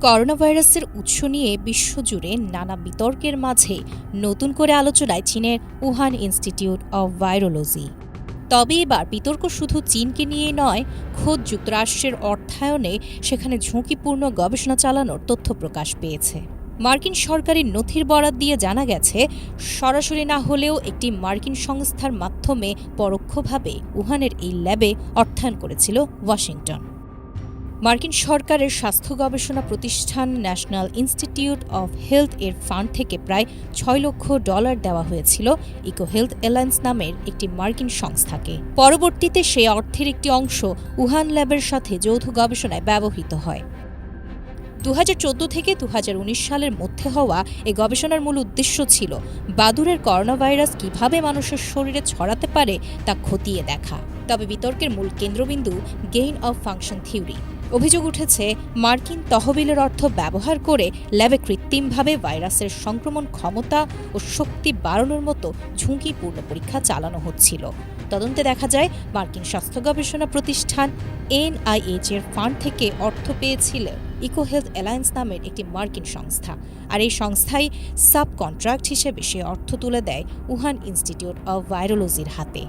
Corona ভাইরাসের উৎস নিয়ে বিশ্বজুড়ে নানা বিতর্কের মাঝে নতুন করে আলোচনায় চীনের উহান ইনস্টিটিউট অব ভাইরোলজি। তবে এবার বিতর্ক শুধু চীনকে নিয়ে নয়, খোদ যুক্তরাষ্ট্রের অর্থায়নে সেখানে ঝুঁকিপূর্ণ গবেষণা চালানোর তথ্য প্রকাশ পেয়েছে। মার্কিন সরকারের নথির বরাত দিয়ে জানা গেছে, সরাসরি না হলেও একটি মার্কিন সংস্থার মাধ্যমে পরোক্ষভাবে উহানের এই ল্যাবে অর্থায়ন করেছিল ওয়াশিংটন। মার্কিন সরকারের স্বাস্থ্য গবেষণা প্রতিষ্ঠান ন্যাশনাল ইনস্টিটিউট অব হেলথ এর ফান্ড থেকে প্রায় $6 লক্ষ দেওয়া হয়েছিল ইকো হেলথ অ্যালায়েন্স নামের একটি মার্কিন সংস্থাকে। পরবর্তীতে সেই অর্থের একটি অংশ উহান ল্যাবের সাথে যৌথ গবেষণায় ব্যবহৃত হয়। 2014 থেকে 2019 সালের মধ্যে হওয়া এই গবেষণার মূল উদ্দেশ্য ছিল বাদুড়ের করোনা ভাইরাস কীভাবে মানুষের শরীরে ছড়াতে পারে তা খতিয়ে দেখা। তবে বিতর্কের মূল কেন্দ্রবিন্দু গেইন অব ফাংশন থিওরি। অভিযোগ উঠেছে, মার্কিন তহবিলের অর্থ ব্যবহার করে ল্যাবে কৃত্রিমভাবে ভাইরাসের সংক্রমণ ক্ষমতা ও শক্তি বাড়ানোর মতো ঝুঁকিপূর্ণ পরীক্ষা চালানো হচ্ছিল। তদন্তে দেখা যায়, মার্কিন স্বাস্থ্য গবেষণা প্রতিষ্ঠান NIH এর ফান্ড থেকে অর্থ পেয়েছিল ইকো হেলথ অ্যালায়েন্স নামের একটি মার্কিন সংস্থা, আর এই সংস্থাই সাব কন্ট্রাক্ট হিসেবে সে অর্থ তুলে দেয় উহান ইনস্টিটিউট অব ভাইরোলজির হাতে।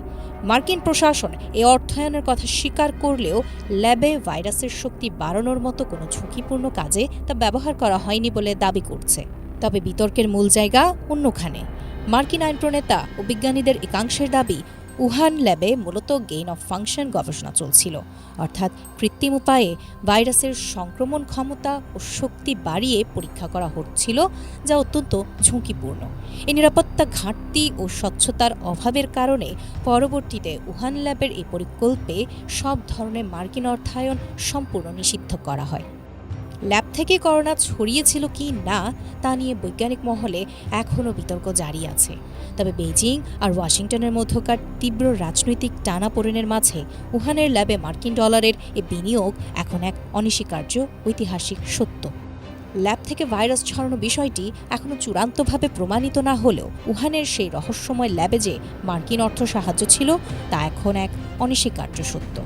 মার্কিন প্রশাসন এ অর্থায়নের কথা স্বীকার করলেও ল্যাবে ভাইরাসের শক্তি বাড়ানোর মতো কোনো ঝুঁকিপূর্ণ কাজে তা ব্যবহার করা হয়নি বলে দাবি করছে। তবে বিতর্কের মূল জায়গা অন্যখানে। মার্কিন আইন প্রণেতা ও বিজ্ঞানীদের একাংশের দাবি, উহান ল্যাবে মূলত গেইন অফ ফাংশন গবেষণা চলছিল, অর্থাৎ কৃত্রিম উপায়ে ভাইরাসের সংক্রমণ ক্ষমতা ও শক্তি বাড়িয়ে পরীক্ষা করা হচ্ছিল, যা অত্যন্ত ঝুঁকিপূর্ণ। এই নিরাপত্তা ঘাটতি ও স্বচ্ছতার অভাবের কারণে পরবর্তীতে উহান ল্যাবের এই পরিকল্পে সব ধরনের মার্কিন অর্থায়ন সম্পূর্ণ নিষিদ্ধ করা হয়। ল্যাব থেকে করোনা ছড়িয়েছিল কি না তা নিয়ে বৈজ্ঞানিক মহলে এখনও বিতর্ক জারি আছে। তবে বেইজিং আর ওয়াশিংটনের মধ্যকার তীব্র রাজনৈতিক টানাপোড়েনের মাঝে উহানের ল্যাবে মার্কিন ডলারের এ বিনিয়োগ এখন এক অনস্বীকার্য ঐতিহাসিক সত্য। ল্যাব থেকে ভাইরাস ছড়ানো বিষয়টি এখনও চূড়ান্তভাবে প্রমাণিত না হলেও উহানের সেই রহস্যময় ল্যাবে যে মার্কিন অর্থ সাহায্য ছিল তা এখন এক অনস্বীকার্য সত্য।